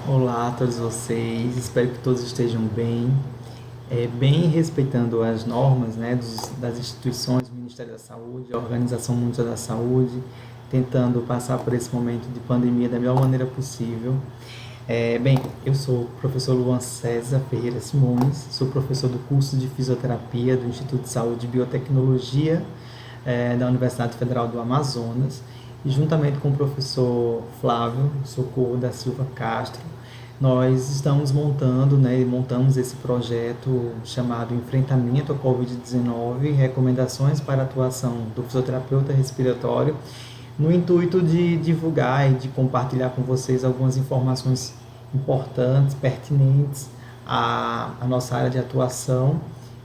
Olá a todos vocês, espero que todos estejam bem, bem respeitando as normas, né, das instituições do Ministério da Saúde, a Organização Mundial da Saúde, tentando passar por esse momento de pandemia da melhor maneira possível. Eu sou o professor Luan César Ferreira Simões, sou professor do curso de Fisioterapia do Instituto de Saúde e Biotecnologia da Universidade Federal do Amazonas, e juntamente com o professor Flávio Socorro da Silva Castro, nós estamos montando, né, montamos esse projeto chamado Enfrentamento à Covid-19, recomendações para a atuação do fisioterapeuta respiratório, no intuito de divulgar e de compartilhar com vocês algumas informações importantes, pertinentes à nossa área de atuação.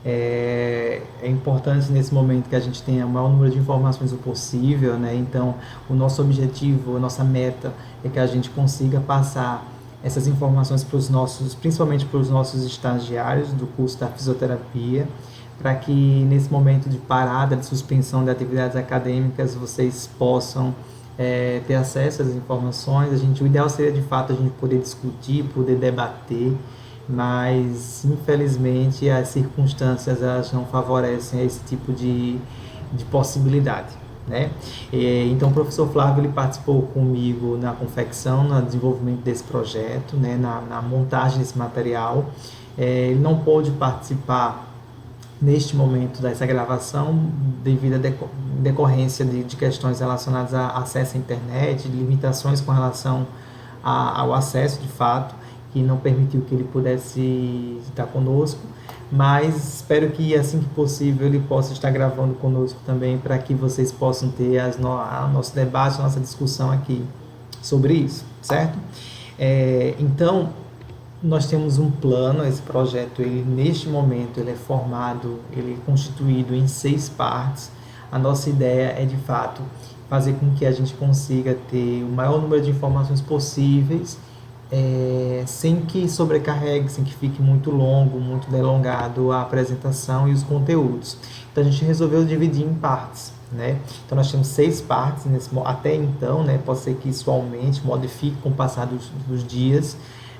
É importante nesse momento que a gente tenha o maior número de informações possível, né? Então, o nosso objetivo, a nossa meta é que a gente consiga passar essas informações para os nossos, principalmente para os nossos estagiários do curso da fisioterapia, para que nesse momento de parada, de suspensão de atividades acadêmicas, vocês possam ter acesso às informações. O ideal seria de fato a gente poder discutir, poder debater, mas infelizmente as circunstâncias elas não favorecem esse tipo de possibilidade, né? Então o professor Flávio ele participou comigo na confecção, no desenvolvimento desse projeto, né? Na montagem desse material. Ele não pôde participar neste momento dessa gravação devido à decorrência de questões relacionadas a acesso à internet, de limitações com relação ao acesso de fato, que não permitiu que ele pudesse estar conosco, mas espero que assim que possível ele possa estar gravando conosco também, para que vocês possam ter nosso debate, a nossa discussão aqui sobre isso, certo? Então, nós temos um plano. Esse projeto, ele neste momento, ele é formado, ele é constituído em 6 partes. A nossa ideia é, de fato, fazer com que a gente consiga ter o maior número de informações possíveis, sem que sobrecarregue, sem que fique muito longo, muito delongado a apresentação e os conteúdos. Então, a gente resolveu dividir em partes, né? Então, nós temos 6 partes até então, né? Pode ser que isso aumente, modifique com o passar dos dias.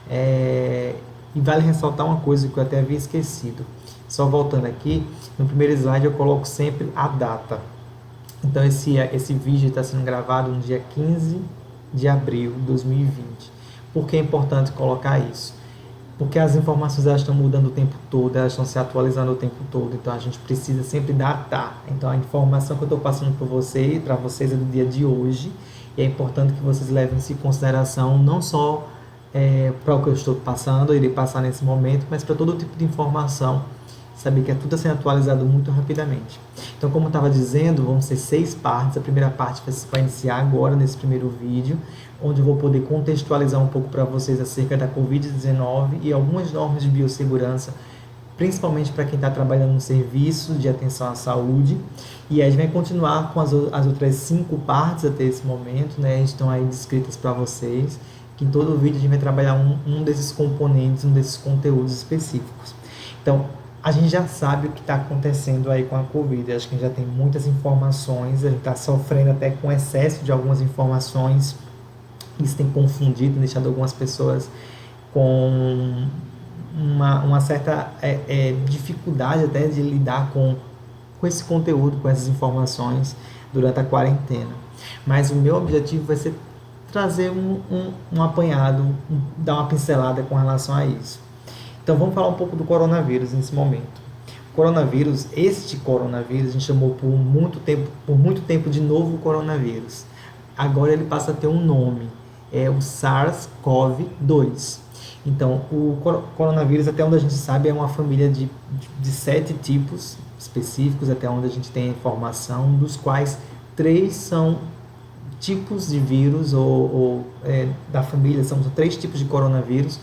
E vale ressaltar uma coisa que eu até havia esquecido. Só voltando aqui, no primeiro slide eu coloco sempre a data. Então esse vídeo está sendo gravado no dia 15 de abril de 2020. Por que é importante colocar isso? Porque as informações elas estão mudando o tempo todo, elas estão se atualizando o tempo todo, então a gente precisa sempre datar. Então a informação que eu estou passando para vocês é do dia de hoje, e é importante que vocês levem isso em consideração, não só para o que eu estou passando, eu irei passar nesse momento, mas para todo tipo de informação, saber que é tudo sendo atualizado muito rapidamente. Então, como eu estava dizendo, vão ser 6 partes. A primeira parte vai iniciar agora, nesse primeiro vídeo, onde eu vou poder contextualizar um pouco para vocês acerca da Covid-19 e algumas normas de biossegurança, principalmente para quem está trabalhando no serviço de atenção à saúde. E aí a gente vai continuar com as outras 5 partes até esse momento, né? Estão aí descritas para vocês, que em todo o vídeo a gente vai trabalhar um desses componentes, um desses conteúdos específicos. Então, a gente já sabe o que está acontecendo aí com a Covid. Acho que a gente já tem muitas informações, a gente está sofrendo até com excesso de algumas informações. Isso tem confundido, deixado algumas pessoas com uma certa dificuldade até de lidar com esse conteúdo, com essas informações durante a quarentena. Mas o meu objetivo vai ser trazer um apanhado, dar uma pincelada com relação a isso. Então vamos falar um pouco do coronavírus nesse momento. Este coronavírus, a gente chamou por muito tempo de novo coronavírus. Agora ele passa a ter um nome, é o SARS-CoV-2. Então, o coronavírus, até onde a gente sabe, é uma família de 7 tipos específicos, até onde a gente tem a informação, dos quais 3 são tipos de vírus, da família, são 3 tipos de coronavírus,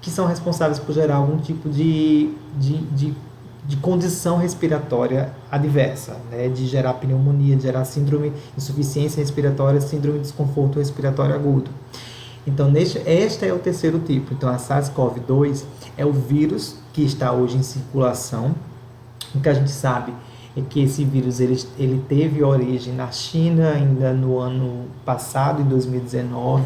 que são responsáveis por gerar algum tipo de condição respiratória adversa, né? De gerar pneumonia, de gerar síndrome de insuficiência respiratória, síndrome de desconforto respiratório agudo. Então, este é o terceiro tipo. Então, a SARS-CoV-2 é o vírus que está hoje em circulação. O que a gente sabe é que esse vírus ele teve origem na China ainda no ano passado, em 2019,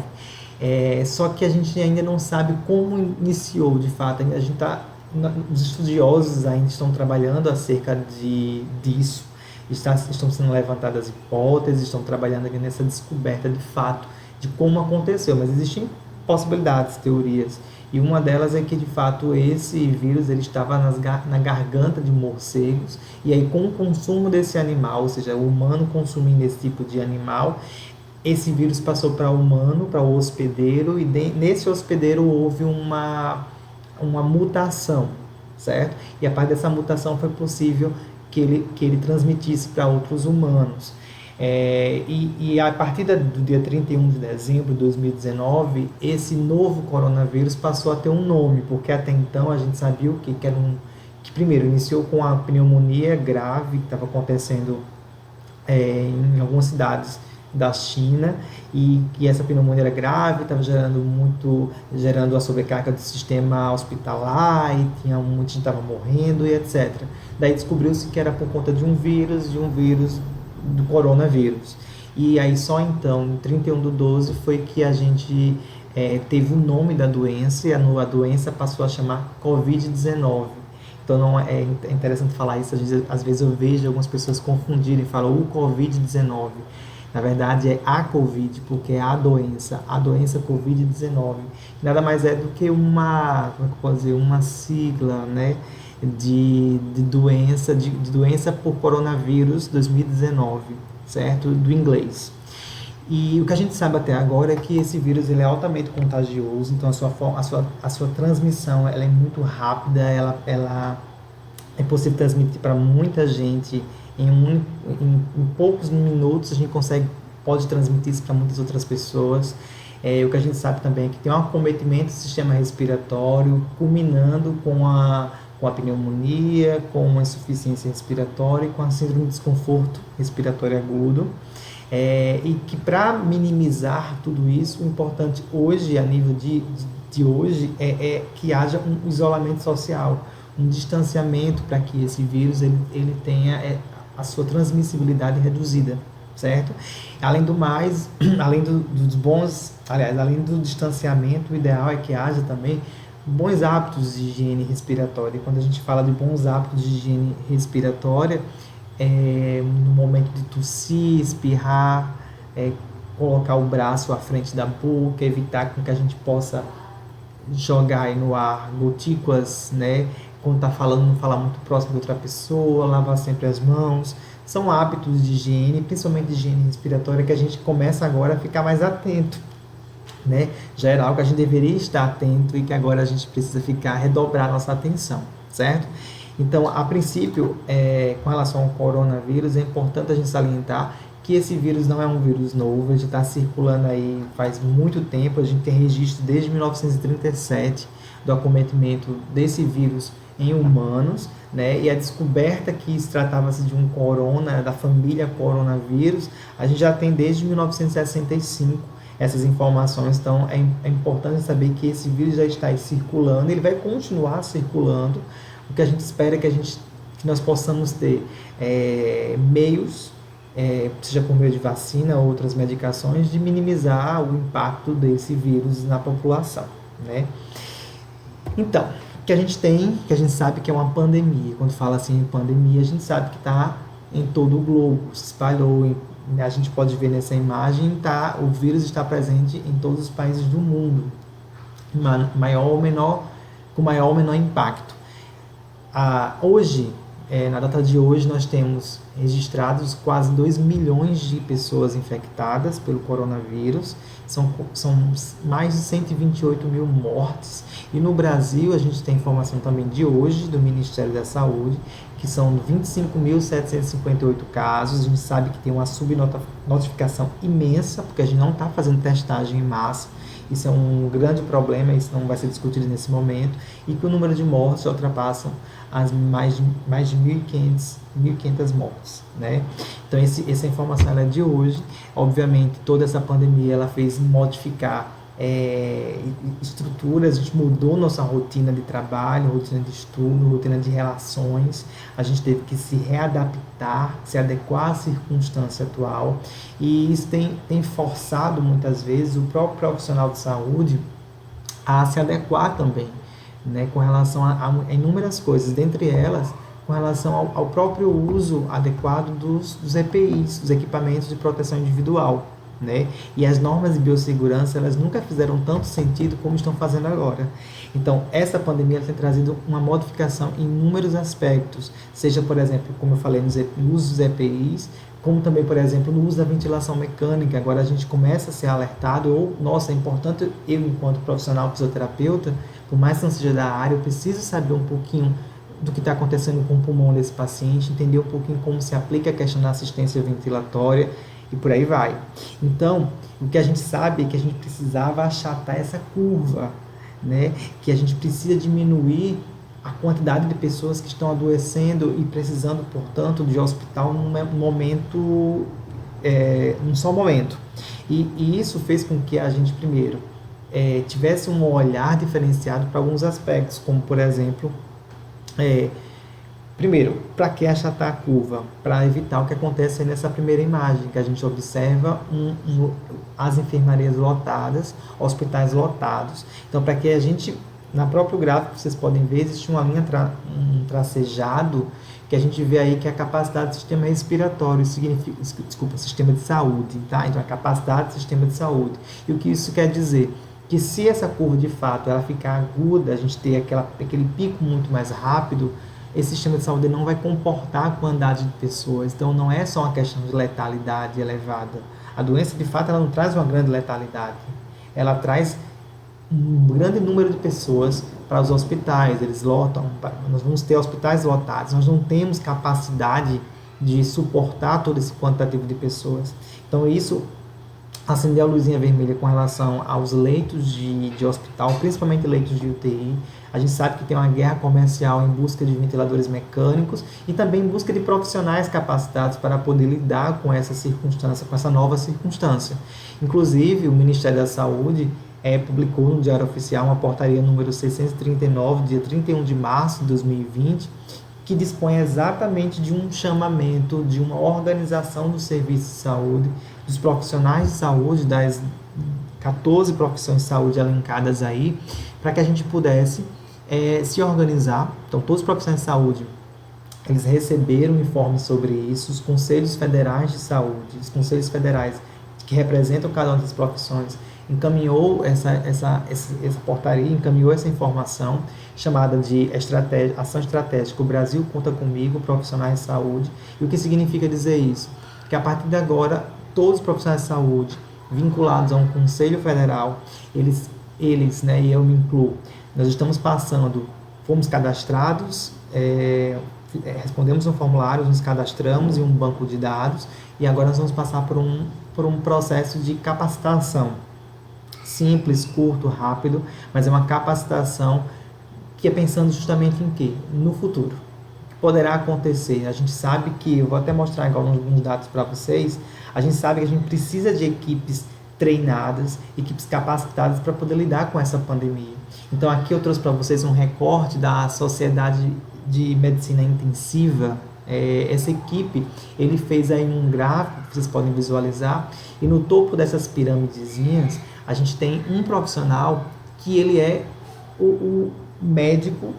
Só que a gente ainda não sabe como iniciou de fato. A gente os estudiosos ainda estão trabalhando acerca disso, estão sendo levantadas hipóteses, estão trabalhando aqui nessa descoberta de fato de como aconteceu, mas existem possibilidades, teorias, e uma delas é que de fato esse vírus ele estava na garganta de morcegos, e aí com o consumo desse animal, ou seja, o humano consumindo esse tipo de animal, esse vírus passou para o humano, para o hospedeiro, e nesse hospedeiro houve uma mutação, certo? E a partir dessa mutação foi possível que ele transmitisse para outros humanos. E a partir do dia 31 de dezembro de 2019, esse novo coronavírus passou a ter um nome, porque até então a gente sabia o que era que primeiro iniciou com a pneumonia grave que estava acontecendo em algumas cidades da China, e que essa pneumonia era grave, estava gerando a sobrecarga do sistema hospitalar, e tinha muita gente estava morrendo e etc. Daí descobriu-se que era por conta de um vírus do coronavírus. E aí só então, em 31/12, foi que a gente teve o nome da doença, e a doença passou a chamar Covid-19. Então não é interessante falar isso, às vezes eu vejo algumas pessoas confundirem, falam o Covid-19. Na verdade é a Covid, porque é a doença Covid-19. Nada mais é do que uma sigla, né, de doença por coronavírus 2019, certo? Do inglês. E o que a gente sabe até agora é que esse vírus ele é altamente contagioso, então a sua transmissão ela é muito rápida, ela é possível transmitir para muita gente em poucos minutos. A gente pode transmitir isso para muitas outras pessoas. O que a gente sabe também é que tem um acometimento do sistema respiratório, culminando com a pneumonia, com uma insuficiência respiratória e com a síndrome de desconforto respiratório agudo. E que para minimizar tudo isso, o importante hoje, a nível de hoje, é que haja um isolamento social, um distanciamento para que esse vírus ele tenha a sua transmissibilidade reduzida, certo? Além do mais, além do distanciamento, o ideal é que haja também bons hábitos de higiene respiratória. E quando a gente fala de bons hábitos de higiene respiratória, no momento de tossir, espirrar, colocar o braço à frente da boca, evitar que a gente possa jogar aí no ar gotículas, né? Quando está falando, não falar muito próximo de outra pessoa, lavar sempre as mãos. São hábitos de higiene, principalmente de higiene respiratória, que a gente começa agora a ficar mais atento, né? Já era algo que a gente deveria estar atento e que agora a gente precisa redobrar nossa atenção, certo? Então, a princípio, com relação ao coronavírus, é importante a gente salientar que esse vírus não é um vírus novo, ele está circulando aí faz muito tempo. A gente tem registro desde 1937 do acometimento desse vírus em humanos, né? E a descoberta que se tratava-se de um da família coronavírus, a gente já tem desde 1965 essas informações. Então é importante saber que esse vírus já está aí circulando, ele vai continuar circulando. O que a gente espera é que nós possamos ter meios, seja por meio de vacina ou outras medicações, de minimizar o impacto desse vírus na população, né? Então, que a gente sabe que é uma pandemia. Quando fala assim em pandemia, a gente sabe que está em todo o globo, se espalhou. A gente pode ver nessa imagem, o vírus está presente em todos os países do mundo, com maior ou menor impacto. Hoje, na data de hoje, nós temos registrados quase 2 milhões de pessoas infectadas pelo coronavírus, são mais de 128 mil mortes, e no Brasil a gente tem informação também de hoje, do Ministério da Saúde, que são 25.758 casos. A gente sabe que tem uma subnotificação imensa, porque a gente não está fazendo testagem em massa. Isso é um grande problema, isso não vai ser discutido nesse momento, e que o número de mortes ultrapassam as mais de 1.500 mortes, né? Então essa informação ela é de hoje. Obviamente toda essa pandemia ela fez modificar estruturas, a gente mudou nossa rotina de trabalho, rotina de estudo, rotina de relações, a gente teve que se readaptar, se adequar à circunstância atual, e isso tem forçado muitas vezes o próprio profissional de saúde a se adequar também, né, com relação a inúmeras coisas, dentre elas com relação ao próprio uso adequado dos EPIs, dos equipamentos de proteção individual, né? E as normas de biossegurança, elas nunca fizeram tanto sentido como estão fazendo agora. Então, essa pandemia tem trazido uma modificação em inúmeros aspectos, seja, por exemplo, como eu falei, no uso dos EPIs, como também, por exemplo, no uso da ventilação mecânica. Agora a gente começa a ser alertado, ou, nossa, é importante eu, enquanto profissional fisioterapeuta, por mais que não seja da área, eu preciso saber um pouquinho do que está acontecendo com o pulmão desse paciente, entender um pouquinho como se aplica a questão da assistência ventilatória e por aí vai. Então, o que a gente sabe é que a gente precisava achatar essa curva, né? Que a gente precisa diminuir a quantidade de pessoas que estão adoecendo e precisando, portanto, de hospital num momento, num só momento. E isso fez com que a gente, primeiro, tivesse um olhar diferenciado para alguns aspectos, como, por exemplo, primeiro, para que achatar a curva? Para evitar o que acontece nessa primeira imagem, que a gente observa as enfermarias lotadas, hospitais lotados. Então, para que a gente, na próprio gráfico, vocês podem ver, existe uma linha, um tracejado, que a gente vê aí que é a capacidade do sistema respiratório, significa, desculpa, sistema de saúde, tá? Então, a capacidade do sistema de saúde. E o que isso quer dizer? Que se essa curva, de fato, ela ficar aguda, a gente ter aquele pico muito mais rápido, esse sistema de saúde não vai comportar a quantidade de pessoas. Então, não é só uma questão de letalidade elevada. A doença, de fato, ela não traz uma grande letalidade. Ela traz um grande número de pessoas para os hospitais. Eles lotam, nós vamos ter hospitais lotados. Nós não temos capacidade de suportar todo esse quantitativo de pessoas. Então, isso acender a luzinha vermelha com relação aos leitos de hospital, principalmente leitos de UTI. A gente sabe que tem uma guerra comercial em busca de ventiladores mecânicos e também em busca de profissionais capacitados para poder lidar com essa circunstância, com essa nova circunstância. Inclusive, o Ministério da Saúde publicou no Diário Oficial uma portaria número 639, dia 31 de março de 2020, que dispõe exatamente de um chamamento, de uma organização do serviço de saúde, dos profissionais de saúde, das 14 profissões de saúde elencadas aí, para que a gente pudesse se organizar. Então, todos os profissionais de saúde, eles receberam informes sobre isso, os conselhos federais de saúde, os conselhos federais que representam cada uma das profissões, encaminhou essa portaria, encaminhou essa informação chamada de Ação Estratégica O Brasil Conta Comigo, Profissionais de Saúde. E o que significa dizer isso? Que a partir de agora, todos os profissionais de saúde vinculados a um conselho federal, eles, né, e eu me incluo, nós estamos passando, fomos cadastrados, respondemos um formulário, nos cadastramos em um banco de dados e agora nós vamos passar por um processo de capacitação. Simples, curto, rápido, mas é uma capacitação que é pensando justamente em quê? No futuro. O que poderá acontecer? A gente sabe que, eu vou até mostrar agora alguns dados para vocês, a gente sabe que a gente precisa de equipes treinadas, equipes capacitadas para poder lidar com essa pandemia. Então aqui eu trouxe para vocês um recorte da Sociedade de Medicina Intensiva. Essa equipe, ele fez aí um gráfico, que vocês podem visualizar, e no topo dessas pirâmidezinhas, a gente tem um profissional que ele é o médico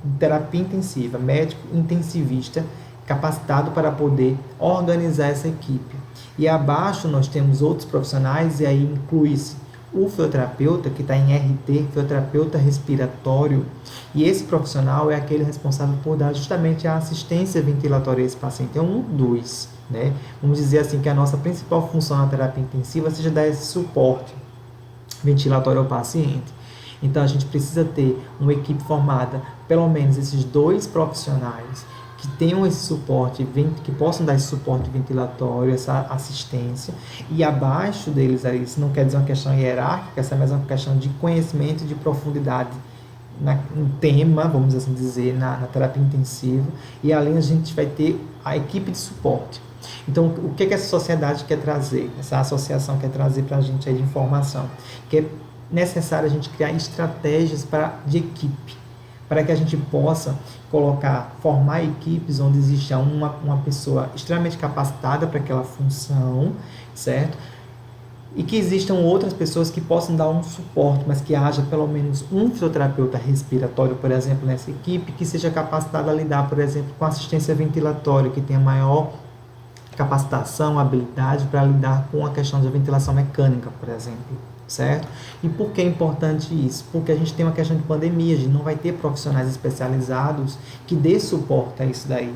de terapia intensiva, médico intensivista, capacitado para poder organizar essa equipe. E abaixo nós temos outros profissionais, e aí inclui-se o fisioterapeuta, que está em RT, fisioterapeuta respiratório, e esse profissional é aquele responsável por dar justamente a assistência ventilatória a esse paciente. É um dos, né? Vamos dizer assim que a nossa principal função na terapia intensiva seja dar esse suporte ventilatório ao paciente. Então a gente precisa ter uma equipe formada, pelo menos esses 2 profissionais que tenham esse suporte, que possam dar esse suporte ventilatório, essa assistência, e abaixo deles, isso não quer dizer uma questão hierárquica, essa é mais uma questão de conhecimento e de profundidade no tema, vamos assim dizer, na terapia intensiva, e além a gente vai ter a equipe de suporte. Então, o que essa sociedade quer trazer, essa associação quer trazer para a gente aí de informação? Que necessário a gente criar estratégias de equipe, para que a gente possa formar equipes onde exista uma pessoa extremamente capacitada para aquela função, certo? E que existam outras pessoas que possam dar um suporte, mas que haja pelo menos um fisioterapeuta respiratório, por exemplo, nessa equipe, que seja capacitado a lidar, por exemplo, com assistência ventilatória, que tenha maior capacitação, habilidade para lidar com a questão de ventilação mecânica, por exemplo, certo? E por que é importante isso? Porque a gente tem uma questão de pandemia, a gente não vai ter profissionais especializados que dê suporte a isso daí.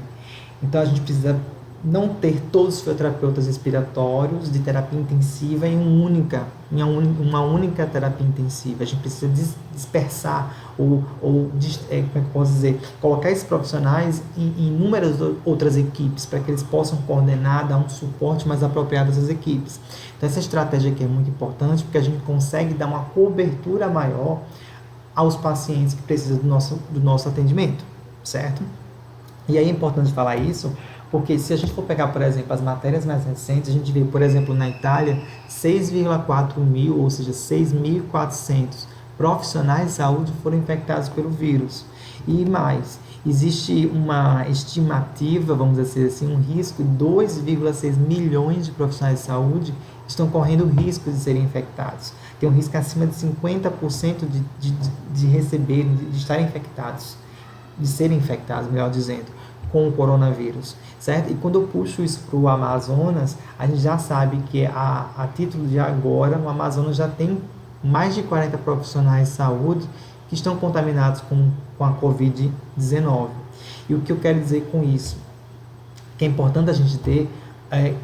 Então a gente precisa não ter todos os fisioterapeutas respiratórios de terapia intensiva em uma única terapia intensiva. A gente precisa dispersar como é que eu posso dizer, colocar esses profissionais em inúmeras outras equipes para que eles possam coordenar, dar um suporte mais apropriado a essas equipes. Então essa estratégia aqui é muito importante porque a gente consegue dar uma cobertura maior aos pacientes que precisam do nosso atendimento, certo? E aí é importante falar isso porque se a gente for pegar, por exemplo, as matérias mais recentes, a gente vê, por exemplo, na Itália, 6,4 mil, ou seja, 6.400 profissionais de saúde foram infectados pelo vírus. E mais, existe uma estimativa, vamos dizer assim, um risco de 2,6 milhões de profissionais de saúde estão correndo risco de serem infectados. Tem um risco acima de 50% de receberem, de estarem infectados, de serem infectados, melhor dizendo, com o coronavírus, certo? E quando eu puxo isso para o Amazonas, a gente já sabe que a título de agora, o Amazonas já tem mais de 40 profissionais de saúde que estão contaminados com a Covid-19. E o que eu quero dizer com isso? Que é importante a gente ter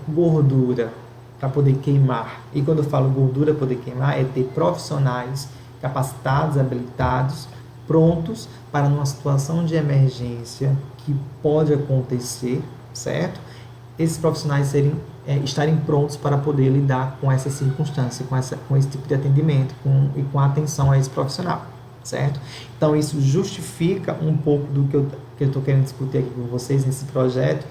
gordura para poder queimar. E quando eu falo gordura para poder queimar, é ter profissionais capacitados, habilitados, prontos para numa situação de emergência que pode acontecer, certo? Esses profissionais estarem prontos para poder lidar com essa circunstância, com esse tipo de atendimento e com a atenção a esse profissional, certo? Então, isso justifica um pouco do que eu estou querendo discutir aqui com vocês nesse projeto,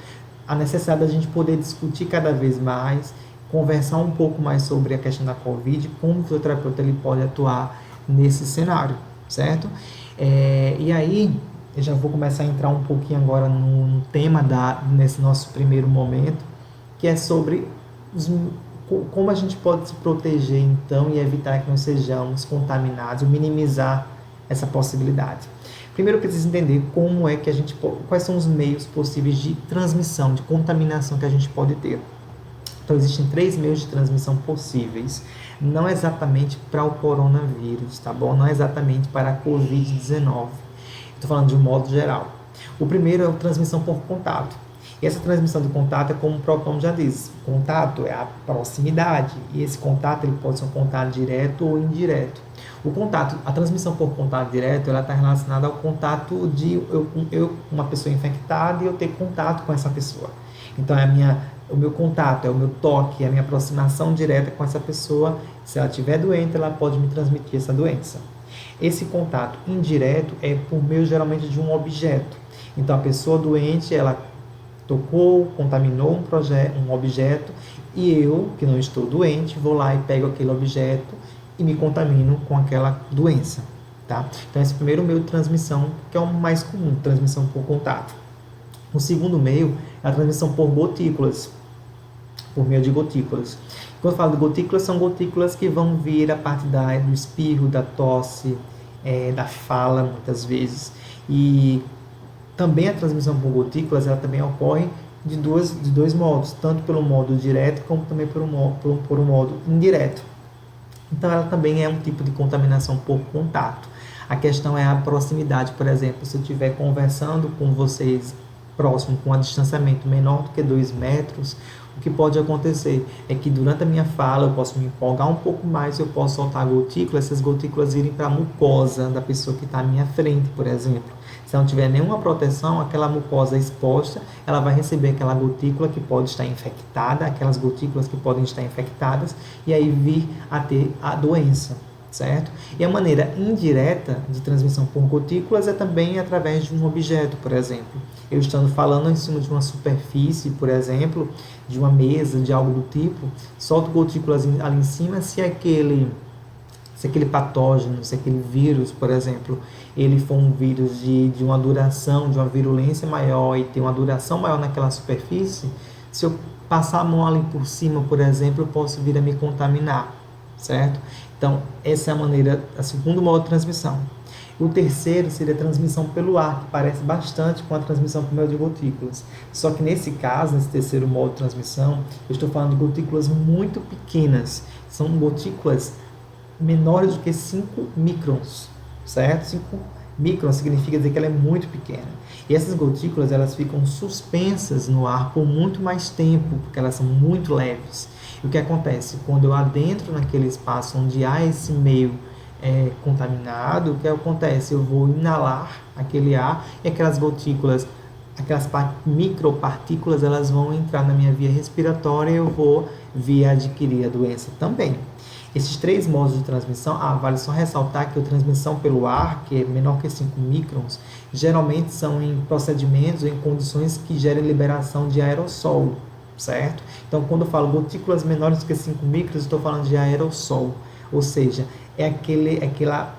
a necessidade da gente poder discutir cada vez mais, conversar um pouco mais sobre a questão da Covid, como o fisioterapeuta ele pode atuar nesse cenário, certo? E aí, eu já vou começar a entrar um pouquinho agora no tema nesse nosso primeiro momento, que é sobre como a gente pode se proteger, então, e evitar que nós sejamos contaminados, ou minimizar essa possibilidade. Primeiro, eu preciso entender como é que quais são os meios possíveis de transmissão, de contaminação que a gente pode ter. Então, existem 3 meios de transmissão possíveis, não exatamente para o coronavírus, tá bom? Não exatamente para a Covid-19. Estou falando de um modo geral. O primeiro é a transmissão por contato. E essa transmissão de contato é como o próprio nome já diz. Contato é a proximidade. E esse contato ele pode ser um contato direto ou indireto. A transmissão por contato direto, ela está relacionada ao contato de uma pessoa infectada e eu ter contato com essa pessoa. Então, o meu contato, é o meu toque, é a minha aproximação direta com essa pessoa. Se ela estiver doente, ela pode me transmitir essa doença. Esse contato indireto é por meio, geralmente, de um objeto. Então, a pessoa doente, ela tocou, contaminou um objeto, e eu, que não estou doente, vou lá e pego aquele objeto e me contamino com aquela doença, tá? Então, esse é o primeiro meio de transmissão, que é o mais comum, transmissão por contato. O segundo meio é a transmissão por gotículas, por meio de gotículas. Quando eu falo de gotículas, são gotículas que vão vir a partir do espirro, da tosse, da fala, muitas vezes. E também a transmissão por gotículas, ela também ocorre de dois modos, tanto pelo modo direto, como também por um modo indireto. Então, ela também é um tipo de contaminação por contato. A questão é a proximidade, por exemplo, se eu estiver conversando com vocês próximo, com um distanciamento menor do que 2 metros, o que pode acontecer é que durante a minha fala eu posso me empolgar um pouco mais, eu posso soltar gotículas, essas gotículas irem para a mucosa da pessoa que está à minha frente, por exemplo. Se não tiver nenhuma proteção, aquela mucosa exposta, ela vai receber aquela gotícula que pode estar infectada, aquelas gotículas que podem estar infectadas, e aí vir a ter a doença, certo? E a maneira indireta de transmissão por gotículas é também através de um objeto, por exemplo. Eu estando falando em cima de uma superfície, por exemplo, de uma mesa, de algo do tipo, solto gotículas ali em cima, se aquele Se aquele patógeno, se aquele vírus, por exemplo, ele for um vírus de uma duração, de uma virulência maior e tem uma duração maior naquela superfície, se eu passar a mão ali por cima, por exemplo, eu posso vir a me contaminar, certo? Então, essa é a maneira, a segunda modo de transmissão. O terceiro seria a transmissão pelo ar, que parece bastante com a transmissão por meio de gotículas. Só que nesse caso, nesse terceiro modo de transmissão, eu estou falando de gotículas muito pequenas. São gotículas menores do que 5 microns, certo? 5 microns significa dizer que ela é muito pequena. E essas gotículas, elas ficam suspensas no ar por muito mais tempo, porque elas são muito leves. E o que acontece? Quando eu adentro naquele espaço onde há esse meio contaminado, o que acontece? Eu vou inalar aquele ar e aquelas gotículas, aquelas micropartículas, elas vão entrar na minha via respiratória e eu vou vir adquirir a doença também. Esses três modos de transmissão, vale só ressaltar que a transmissão pelo ar, que é menor que 5 microns, geralmente são em procedimentos ou em condições que gerem liberação de aerossol, certo? Então, quando eu falo gotículas menores que 5 microns, estou falando de aerossol, ou seja, é aquela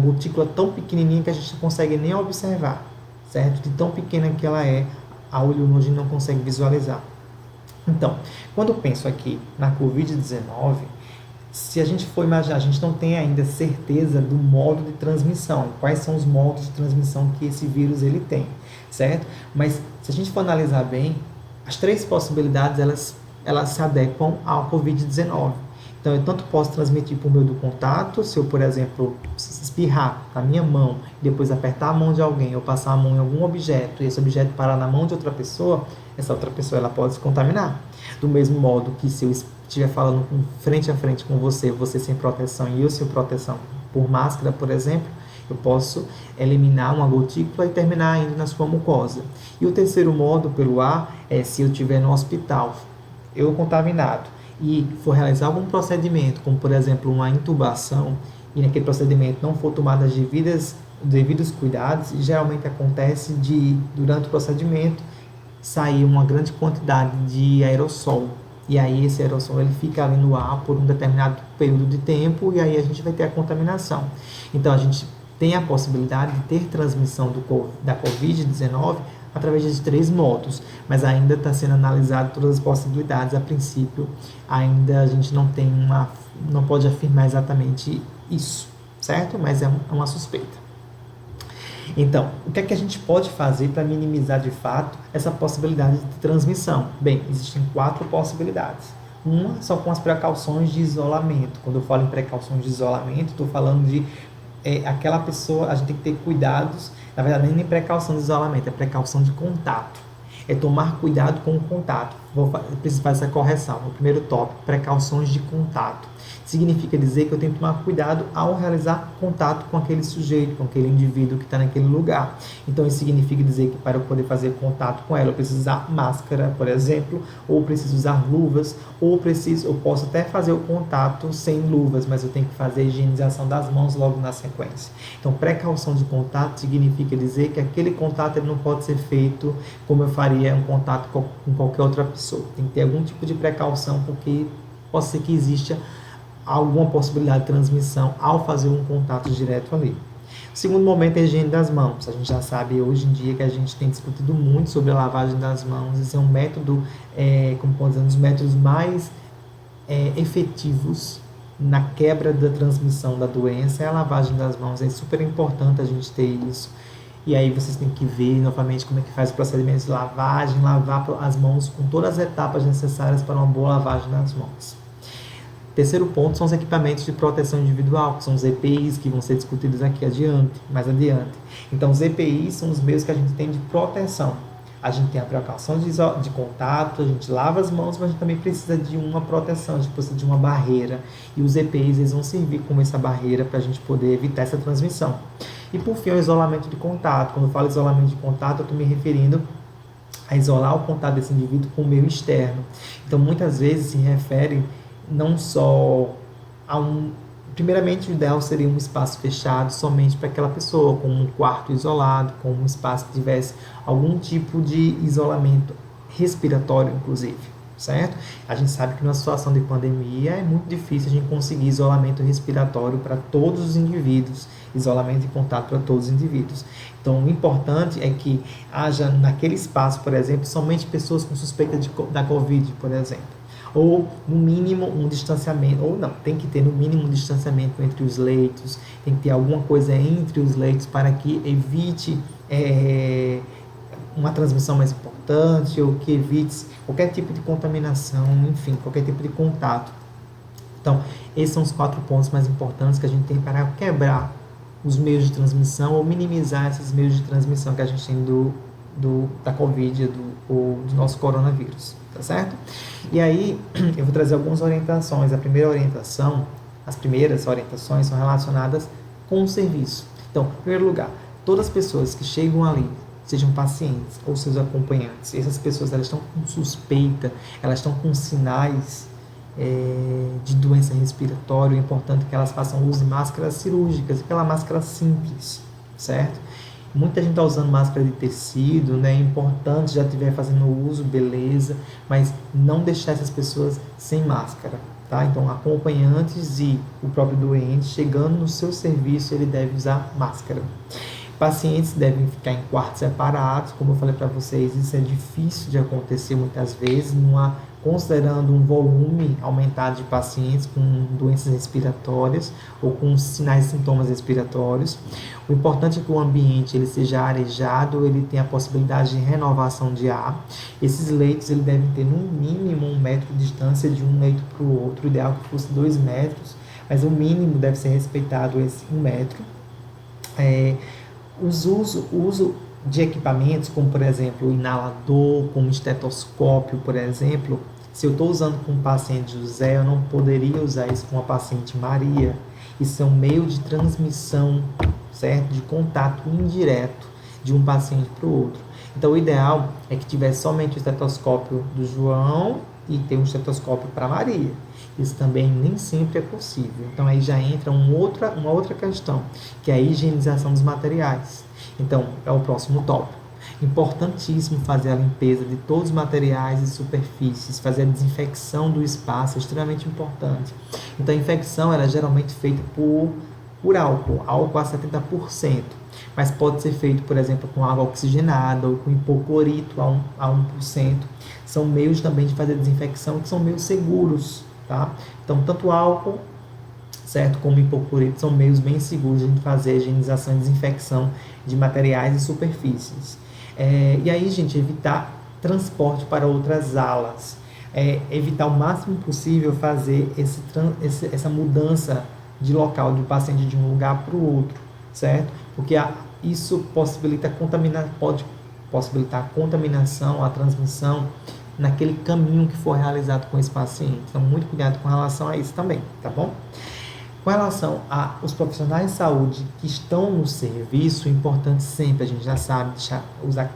gotícula tão pequenininha que a gente não consegue nem observar, certo? De tão pequena que ela é, a olho nu a gente não consegue visualizar. Então, quando eu penso aqui na Covid-19, se a gente for imaginar, a gente não tem ainda certeza do modo de transmissão, quais são os modos de transmissão que esse vírus ele tem, certo? Mas se a gente for analisar bem, as três possibilidades elas se adequam ao Covid-19. Então, eu tanto posso transmitir por meio do contato, se eu, por exemplo, espirrar na minha mão, depois apertar a mão de alguém, ou passar a mão em algum objeto, e esse objeto parar na mão de outra pessoa, essa outra pessoa ela pode se contaminar. Do mesmo modo que se eu estiver falando frente a frente com você, você sem proteção e eu sem proteção por máscara, por exemplo, eu posso eliminar uma gotícula e terminar indo na sua mucosa. E o terceiro modo, pelo ar, é se eu estiver no hospital, eu contaminado, e for realizar algum procedimento, como por exemplo uma intubação, e naquele procedimento não for tomado os devidos cuidados, geralmente acontece durante o procedimento, sair uma grande quantidade de aerossol. E aí esse aerossol ele fica ali no ar por um determinado período de tempo e aí a gente vai ter a contaminação. Então a gente tem a possibilidade de ter transmissão da Covid-19 através de três modos, mas ainda está sendo analisado todas as possibilidades. A princípio, ainda a gente não pode afirmar exatamente isso, certo? Mas é uma suspeita. Então, o que é que a gente pode fazer para minimizar de fato essa possibilidade de transmissão? Bem, existem 4 possibilidades. Uma são com as precauções de isolamento. Quando eu falo em precauções de isolamento, estou falando de aquela pessoa, a gente tem que ter cuidados, na verdade nem precaução de isolamento, é precaução de contato. É tomar cuidado com o contato. Preciso fazer essa correção. O primeiro tópico, precauções de contato. Significa dizer que eu tenho que tomar cuidado ao realizar contato com aquele sujeito, com aquele indivíduo que está naquele lugar. Então, isso significa dizer que para eu poder fazer contato com ela, eu preciso usar máscara, por exemplo, ou preciso usar luvas, ou eu posso até fazer o contato sem luvas, mas eu tenho que fazer a higienização das mãos logo na sequência. Então, precaução de contato significa dizer que aquele contato ele não pode ser feito como eu faria um contato com qualquer outra pessoa. Tem que ter algum tipo de precaução, porque pode ser que exista alguma possibilidade de transmissão ao fazer um contato direto ali. O segundo momento é a higiene das mãos. A gente já sabe hoje em dia que a gente tem discutido muito sobre a lavagem das mãos. Esse é um método, um dos métodos mais efetivos na quebra da transmissão da doença, é a lavagem das mãos. É super importante a gente ter isso. E aí vocês têm que ver novamente como é que faz o procedimento de lavagem, lavar as mãos com todas as etapas necessárias para uma boa lavagem das mãos. Terceiro ponto são os equipamentos de proteção individual, que são os EPIs, que vão ser discutidos aqui mais adiante. Então, os EPIs são os meios que a gente tem de proteção. A gente tem a precaução de contato, a gente lava as mãos, mas a gente também precisa de uma proteção, a gente precisa de uma barreira. E os EPIs eles vão servir como essa barreira para a gente poder evitar essa transmissão. E, por fim, o isolamento de contato. Quando eu falo isolamento de contato, eu estou me referindo a isolar o contato desse indivíduo com o meio externo. Então, muitas vezes se refere não só primeiramente, o ideal seria um espaço fechado somente para aquela pessoa, com um quarto isolado, com um espaço que tivesse algum tipo de isolamento respiratório, inclusive, certo? A gente sabe que numa situação de pandemia é muito difícil a gente conseguir isolamento respiratório para todos os indivíduos, isolamento de contato para todos os indivíduos. Então, o importante é que haja naquele espaço, por exemplo, somente pessoas com suspeita da Covid, por exemplo. Ou, no mínimo, um distanciamento, ou não, tem que ter no mínimo um distanciamento entre os leitos, tem que ter alguma coisa entre os leitos para que evite uma transmissão mais importante ou que evite qualquer tipo de contaminação, enfim, qualquer tipo de contato. Então, esses são os 4 pontos mais importantes que a gente tem para quebrar os meios de transmissão ou minimizar esses meios de transmissão que a gente tem da Covid, do nosso coronavírus, tá certo? E aí, eu vou trazer algumas orientações. As primeiras orientações são relacionadas com o serviço. Então, em primeiro lugar, todas as pessoas que chegam ali, sejam pacientes ou seus acompanhantes, essas pessoas elas estão com suspeita, elas estão com sinais de doença respiratória, é importante que elas façam uso de máscaras cirúrgicas, aquela máscara simples, certo? Muita gente está usando máscara de tecido, né? É importante, já estiver fazendo uso, beleza, mas não deixar essas pessoas sem máscara, tá? Então, acompanhantes e o próprio doente, chegando no seu serviço, ele deve usar máscara. Pacientes devem ficar em quartos separados, como eu falei para vocês, isso é difícil de acontecer muitas vezes, considerando um volume aumentado de pacientes com doenças respiratórias ou com sinais e sintomas respiratórios. O importante é que o ambiente ele seja arejado, ele tenha a possibilidade de renovação de ar. Esses leitos ele devem ter no mínimo 1 metro de distância de um leito para o outro, o ideal que fosse 2 metros, mas o mínimo deve ser respeitado esse 1 metro. O uso de equipamentos, como por exemplo o inalador, como estetoscópio, por exemplo, se eu estou usando com o paciente José, eu não poderia usar isso com a paciente Maria. Isso é um meio de transmissão, certo? De contato indireto de um paciente para o outro. Então, o ideal é que tivesse somente o estetoscópio do João e ter um estetoscópio para Maria. Isso também nem sempre é possível. Então, aí já entra uma outra questão, que é a higienização dos materiais. Então, é o próximo tópico. Importantíssimo fazer a limpeza de todos os materiais e superfícies, fazer a desinfecção do espaço, é extremamente importante. Então, a infecção ela é geralmente feita por álcool a 70%, mas pode ser feito, por exemplo, com água oxigenada ou com hipoclorito a 1%. São meios também de fazer desinfecção que são meios seguros, tá? Então, tanto álcool, certo, como hipoclorito são meios bem seguros de fazer a higienização e desinfecção de materiais e superfícies. E aí, gente, evitar transporte para outras alas. Evitar o máximo possível fazer essa mudança de local do paciente de um lugar para o outro, certo? Porque isso pode possibilitar a contaminação, a transmissão naquele caminho que for realizado com esse paciente. Então, muito cuidado com relação a isso também, tá bom? Com relação aos profissionais de saúde que estão no serviço, é importante sempre, a gente já sabe, usar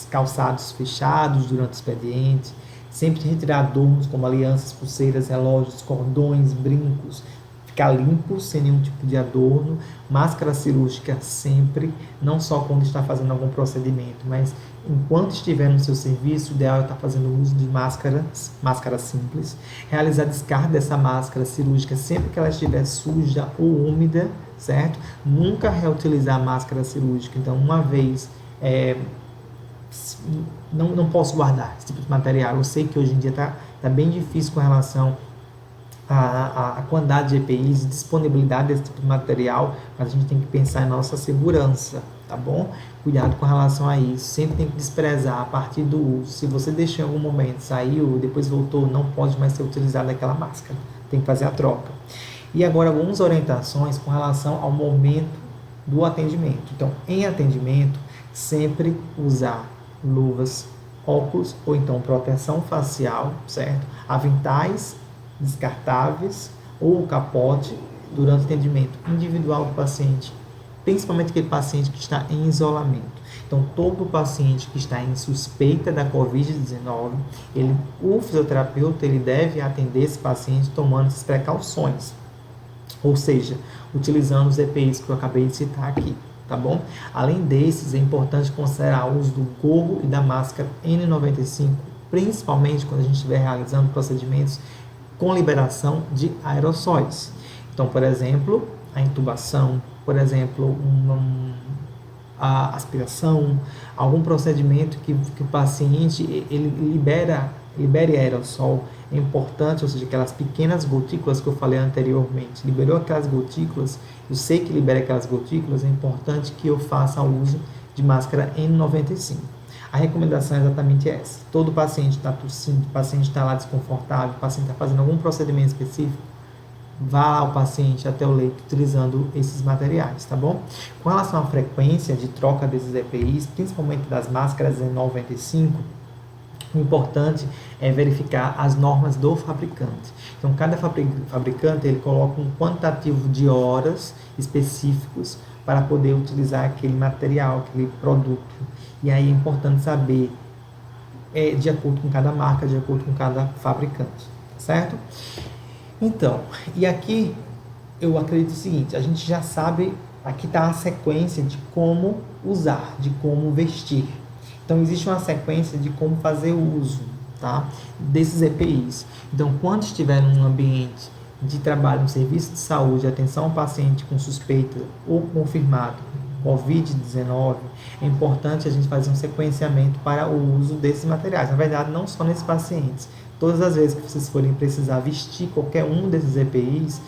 calçados fechados durante o expediente, sempre retirar adornos como alianças, pulseiras, relógios, cordões, brincos, ficar limpo, sem nenhum tipo de adorno, máscara cirúrgica sempre, não só quando está fazendo algum procedimento, mas enquanto estiver no seu serviço, o ideal é estar fazendo uso de máscara simples, realizar descarte dessa máscara cirúrgica sempre que ela estiver suja ou úmida, certo? Nunca reutilizar a máscara cirúrgica, então uma vez, não posso guardar esse tipo de material, eu sei que hoje em dia está bem difícil com relação a quantidade de EPIs e disponibilidade desse tipo de material, mas a gente tem que pensar em nossa segurança, tá bom? Cuidado com relação a isso, sempre tem que desprezar a partir do uso. Se você deixou em algum momento, saiu, depois voltou, não pode mais ser utilizada aquela máscara, tem que fazer a troca. E agora algumas orientações com relação ao momento do atendimento. Então, em atendimento, sempre usar luvas, óculos ou então proteção facial, certo? Aventais descartáveis ou capote durante o atendimento individual do paciente, principalmente aquele paciente que está em isolamento. Então, todo paciente que está em suspeita da Covid-19, o fisioterapeuta ele deve atender esse paciente tomando essas precauções, ou seja, utilizando os EPIs que eu acabei de citar aqui, tá bom? Além desses, é importante considerar o uso do gorro e da máscara N95 principalmente quando a gente estiver realizando procedimentos com liberação de aerossóis. Então, por exemplo, a intubação, por exemplo, a aspiração, algum procedimento que o paciente ele libere aerossol, é importante, ou seja, aquelas pequenas gotículas que eu falei anteriormente, liberou aquelas gotículas, eu sei que libera aquelas gotículas, é importante que eu faça uso de máscara N95. A recomendação é exatamente essa. Todo paciente está tossindo, o paciente está lá desconfortável, o paciente está fazendo algum procedimento específico, vá ao paciente até o leito utilizando esses materiais, tá bom? Com relação à frequência de troca desses EPIs, principalmente das máscaras N95, o importante é verificar as normas do fabricante. Então, cada fabricante ele coloca um quantitativo de horas específicos para poder utilizar aquele material, aquele produto. E aí é importante saber de acordo com cada marca, de acordo com cada fabricante, certo? Então, e aqui eu acredito o seguinte, a gente já sabe, aqui está a sequência de como usar, de como vestir. Então, existe uma sequência de como fazer uso, tá, desses EPIs. Então, quando estiver num ambiente de trabalho, no serviço de saúde, atenção ao paciente com suspeita ou confirmado COVID-19, é importante a gente fazer um sequenciamento para o uso desses materiais. Na verdade, não só nesses pacientes. Todas as vezes que vocês forem precisar vestir qualquer um desses EPIs,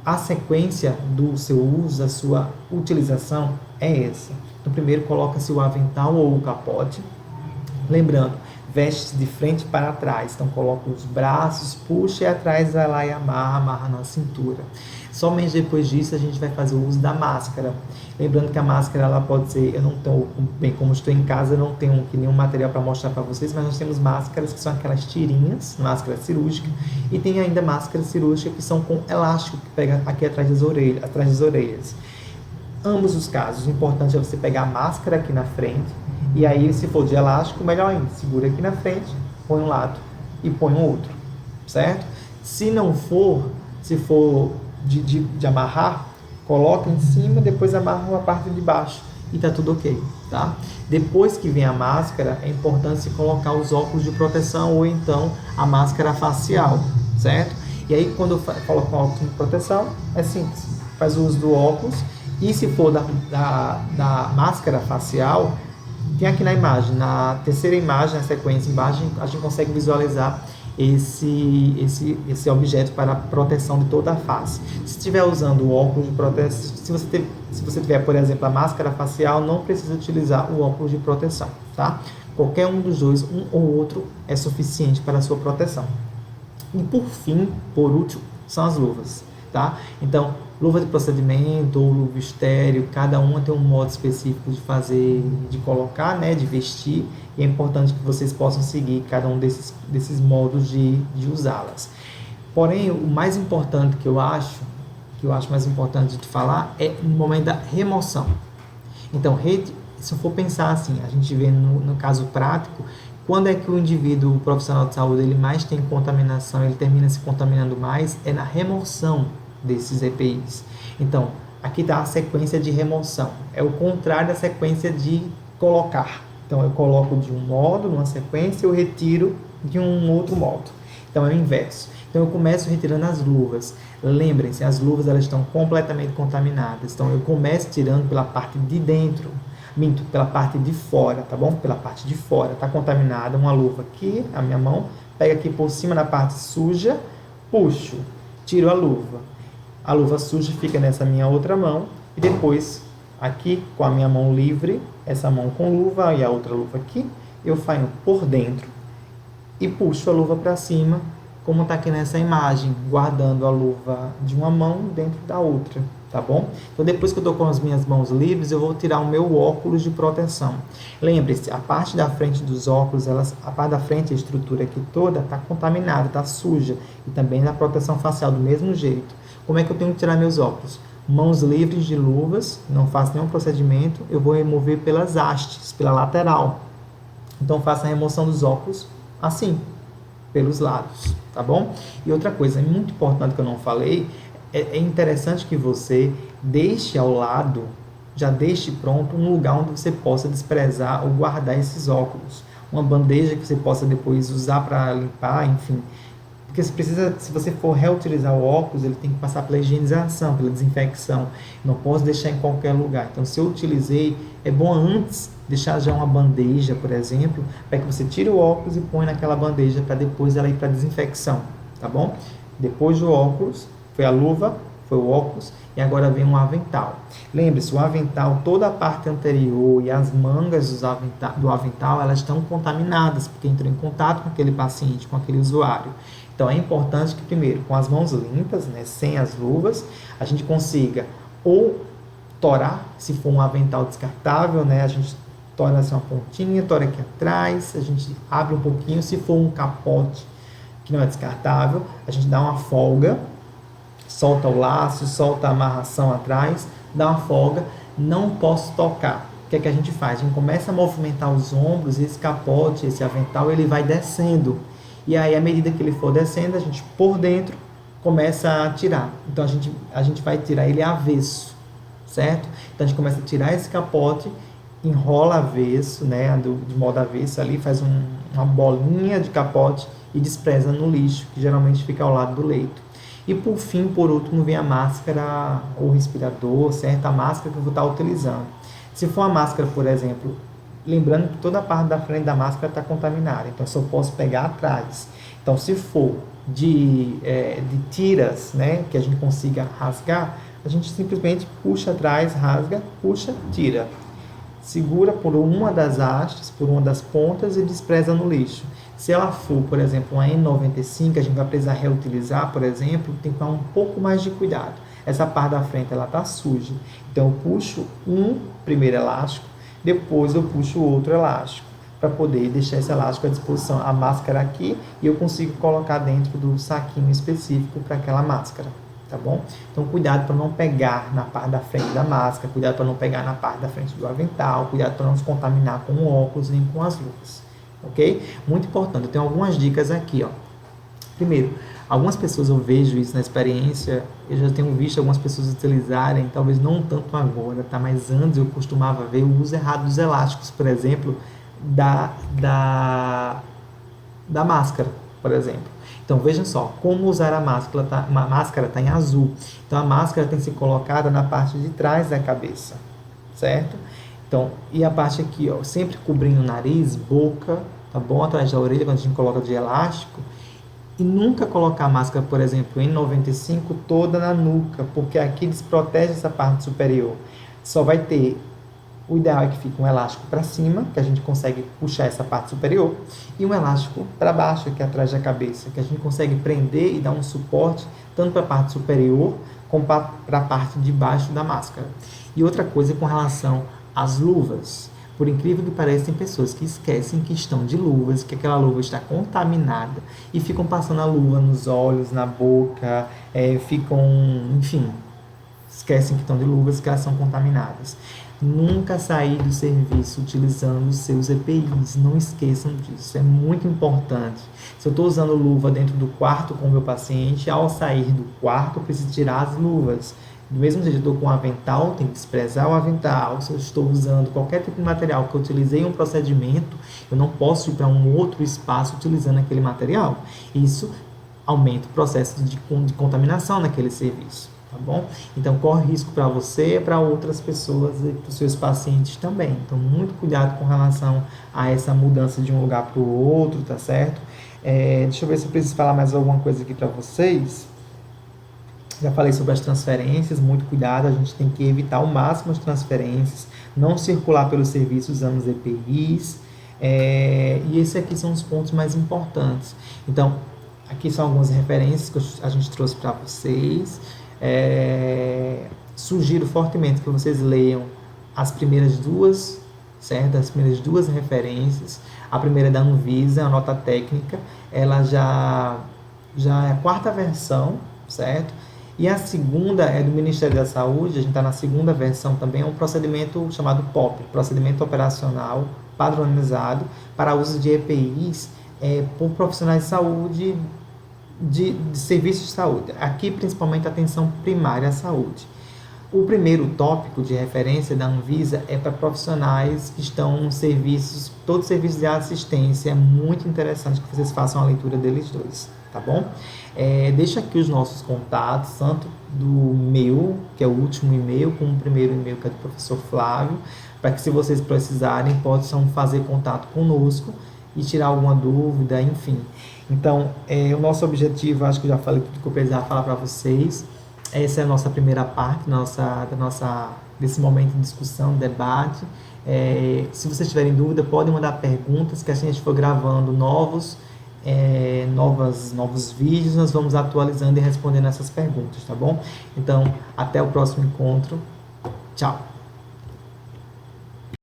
a sequência do seu uso, a sua utilização é essa. Então, primeiro coloca-se o avental ou o capote. Lembrando, veste de frente para trás. Então, coloca os braços, puxa e atrás, vai lá e amarra na cintura. Somente depois disso, a gente vai fazer o uso da máscara. Lembrando que a máscara, ela pode ser, eu não estou, bem, como estou em casa, eu não tenho aqui nenhum material para mostrar para vocês, mas nós temos máscaras que são aquelas tirinhas, máscara cirúrgica, e tem ainda máscara cirúrgica que são com elástico, que pega aqui atrás das orelhas. Ambos os casos, o importante é você pegar a máscara aqui na frente, e aí, se for de elástico, melhor ainda, segura aqui na frente, põe um lado e põe um outro, certo? Se não for, se for de amarrar, coloca em cima, depois amarra a parte de baixo e tá tudo ok, tá? Depois que vem a máscara, é importante se colocar os óculos de proteção ou então a máscara facial, certo? E aí, quando eu coloco o óculos de proteção, é simples, faz o uso do óculos, e se for da máscara facial, tem aqui na imagem, na terceira imagem, na sequência embaixo, a gente consegue visualizar esse objeto para proteção de toda a face. Se estiver usando o óculos de proteção, se você tiver, por exemplo, a máscara facial, não precisa utilizar o óculos de proteção, tá? Qualquer um dos dois, um ou outro, é suficiente para a sua proteção. E por fim, por último, são as luvas, tá? Então, luva de procedimento ou luva estéreo, cada uma tem um modo específico de fazer, de colocar, né, de vestir, e é importante que vocês possam seguir cada um desses modos de usá-las. Porém, o mais importante que eu acho mais importante de falar é no momento da remoção. Então, se eu for pensar assim, a gente vê no caso prático, quando é que o indivíduo, o profissional de saúde, ele mais tem contaminação, ele termina se contaminando mais, é na remoção desses EPIs. Então, aqui está a sequência de remoção. É o contrário da sequência de colocar. Então, eu coloco de um modo, numa sequência, eu retiro de um outro modo. Então, é o inverso. Então, eu começo retirando as luvas. Lembrem-se, as luvas elas estão completamente contaminadas. Então, eu começo tirando pela parte de dentro. Minto, pela parte de fora, tá bom? Pela parte de fora. Está contaminada uma luva aqui, a minha mão. Pego aqui por cima na parte suja, puxo, tiro a luva. A luva suja fica nessa minha outra mão. E depois, aqui com a minha mão livre, essa mão com luva e a outra luva aqui, eu faço por dentro e puxo a luva para cima, como está aqui nessa imagem, guardando a luva de uma mão dentro da outra, tá bom? Então, depois que eu estou com as minhas mãos livres, eu vou tirar o meu óculos de proteção. Lembre-se, a parte da frente dos óculos, a parte da frente, a estrutura aqui toda, está contaminada, está suja. E também na proteção facial, do mesmo jeito. Como é que eu tenho que tirar meus óculos? Mãos livres de luvas, não faço nenhum procedimento, eu vou remover pelas hastes, pela lateral. Então, faço a remoção dos óculos assim, pelos lados, tá bom? E outra coisa, muito importante que eu não falei, é interessante que você deixe ao lado, já deixe pronto um lugar onde você possa desprezar ou guardar esses óculos. uma bandeja que você possa depois usar para limpar, enfim. Porque você precisa, se você for reutilizar o óculos, ele tem que passar pela higienização, pela desinfecção. Não posso deixar em qualquer lugar. Então, se eu utilizei, é bom antes deixar já uma bandeja, por exemplo, para que você tire o óculos e põe naquela bandeja para depois ela ir para desinfecção, tá bom? Depois do óculos, foi a luva, foi o óculos, e agora vem um avental. Lembre-se, o avental, toda a parte anterior e as mangas do avental, elas estão contaminadas, porque entrou em contato com aquele paciente, com aquele usuário. Então, é importante que, primeiro, com as mãos limpas, né, sem as luvas, a gente consiga ou torar, se for um avental descartável, né, a gente tora assim uma pontinha, tora aqui atrás, a gente abre um pouquinho. Se for um capote que não é descartável, a gente dá uma folga, solta o laço, solta a amarração atrás, dá uma folga, não posso tocar. O que é que a gente faz? A gente começa a movimentar os ombros, e esse capote, esse avental, ele vai descendo. E aí, à medida que ele for descendo, a gente, por dentro, começa a tirar. Então, a gente vai tirar ele avesso, certo? Então, a gente começa a tirar esse capote, enrola avesso, né, de modo avesso ali, faz uma bolinha de capote e despreza no lixo, que geralmente fica ao lado do leito. E por fim, por último, vem a máscara ou respirador, certo? A máscara que eu vou estar utilizando. Se for uma máscara, por exemplo, lembrando que toda a parte da frente da máscara está contaminada, então só posso pegar atrás. Então, se for de tiras, né, que a gente consiga rasgar, a gente simplesmente puxa atrás, rasga, puxa, tira. Segura por uma das hastes, por uma das pontas e despreza no lixo. Se ela for, por exemplo, uma N95, a gente vai precisar reutilizar, por exemplo, tem que tomar um pouco mais de cuidado. Essa parte da frente, ela está suja. Então, eu puxo um primeiro elástico, depois eu puxo o outro elástico, para poder deixar esse elástico à disposição, a máscara aqui, e eu consigo colocar dentro do saquinho específico para aquela máscara. Tá bom? Então, cuidado para não pegar na parte da frente da máscara, cuidado para não pegar na parte da frente do avental, cuidado para não se contaminar com o óculos nem com as luvas, ok? Muito importante, eu tenho algumas dicas aqui, ó. Primeiro, algumas pessoas, eu vejo isso na experiência, eu já tenho visto algumas pessoas utilizarem, talvez não tanto agora, tá? Mas antes eu costumava ver o uso errado dos elásticos, por exemplo, da máscara, por exemplo. Então, vejam só, como usar a máscara. Uma máscara está em azul. Então, a máscara tem que ser colocada na parte de trás da cabeça, certo? Então, e a parte aqui, ó, sempre cobrindo o nariz, boca, tá bom? Atrás da orelha, quando a gente coloca de elástico. E nunca colocar a máscara, por exemplo, em 95 toda na nuca, porque aqui desprotege essa parte superior. Só vai ter... O ideal é que fique um elástico para cima, que a gente consegue puxar essa parte superior, e um elástico para baixo, que é atrás da cabeça, que a gente consegue prender e dar um suporte tanto para a parte superior como para a parte de baixo da máscara. E outra coisa com relação às luvas. Por incrível que pareça, tem pessoas que esquecem que estão de luvas, que aquela luva está contaminada e ficam passando a luva nos olhos, na boca, enfim, esquecem que estão de luvas, que elas são contaminadas. Nunca sair do serviço utilizando os seus EPIs, não esqueçam disso, é muito importante. Se eu estou usando luva dentro do quarto com o meu paciente, ao sair do quarto eu preciso tirar as luvas. Do mesmo jeito, eu estou com um avental, tenho que desprezar o avental. Se eu estou usando qualquer tipo de material que eu utilizei em um procedimento, eu não posso ir para um outro espaço utilizando aquele material. Isso aumenta o processo de contaminação naquele serviço. Tá bom? Então, corre risco para você e para outras pessoas e para os seus pacientes também. Então, muito cuidado com relação a essa mudança de um lugar para o outro, tá certo? Deixa eu ver se eu preciso falar mais alguma coisa aqui para vocês. Já falei sobre as transferências, muito cuidado, a gente tem que evitar ao máximo as transferências, não circular pelos serviços usando os EPIs, e esses aqui são os pontos mais importantes. Então, aqui são algumas referências que a gente trouxe para vocês. Sugiro fortemente que vocês leiam as primeiras duas, certo? As primeiras duas referências. A primeira é da Anvisa, a nota técnica, ela já é a quarta versão, certo? E a segunda é do Ministério da Saúde, a gente está na segunda versão também, é um procedimento chamado POP, Procedimento Operacional Padronizado para uso de EPIs por profissionais de saúde, de serviços de saúde, aqui principalmente atenção primária à saúde. O primeiro tópico de referência da Anvisa é para profissionais que estão em serviços, todos os serviços de assistência. É muito interessante que vocês façam a leitura deles dois, tá bom? Deixa aqui os nossos contatos, tanto do meu, que é o último e-mail, como o primeiro e-mail, que é do professor Flávio, para que, se vocês precisarem, possam fazer contato conosco e tirar alguma dúvida, enfim. Então, o nosso objetivo, acho que eu já falei tudo que eu precisava falar para vocês. Essa é a nossa primeira parte desse momento de discussão, debate. Se vocês tiverem dúvida, podem mandar perguntas, que assim a gente for gravando novos vídeos, nós vamos atualizando e respondendo essas perguntas, tá bom? Então, até o próximo encontro. Tchau!